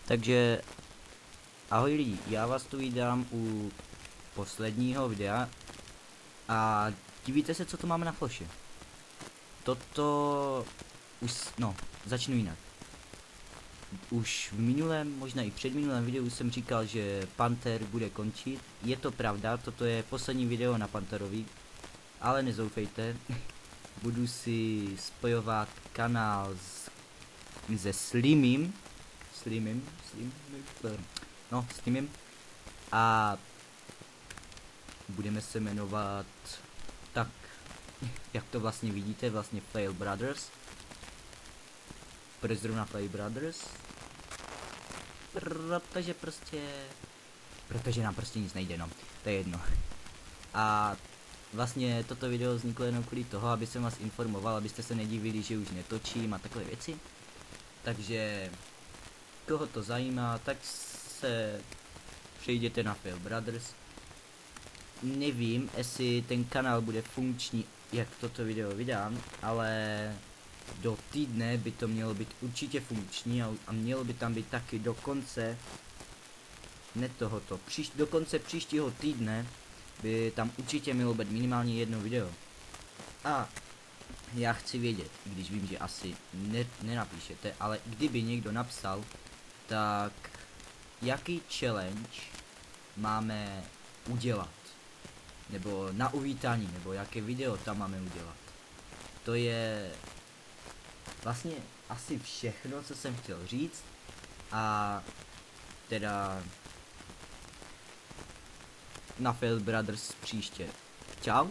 Takže ahoj lidi, já vás tu vítám u posledního videa a divíte se, co tu máme na ploše. Toto už, začnu jinak. Už v minulém, možná i předminulém videu jsem říkal, že Panther bude končit. Je to pravda, toto je poslední video na Pantherovi, ale nezoufejte. Budu si spojovat kanál se Slimem a budeme se jmenovat tak, jak to vlastně vidíte, vlastně Fail Brothers. Proč zrovna Fail Brothers? Protože nám prostě nic nejde, no, to je jedno. A vlastně toto video vzniklo jenom kvůli toho, aby jsem vás informoval, abyste se nedivili, že už netočím a takové věci. Takže koho to zajímá, tak se přejděte na Fail Brothers. Nevím, jestli ten kanál bude funkční, jak toto video vydám, ale do týdne by to mělo být určitě funkční a mělo by tam být taky do konce, do konce příštího týdne by tam určitě mělo být minimálně jedno video. A já chci vědět, i když vím, že asi nenapíšete, ale kdyby někdo napsal, tak jaký challenge máme udělat, nebo na uvítání, nebo jaké video tam máme udělat. To je vlastně asi všechno, co jsem chtěl říct. A teda na Fail Brothers příště. Čau.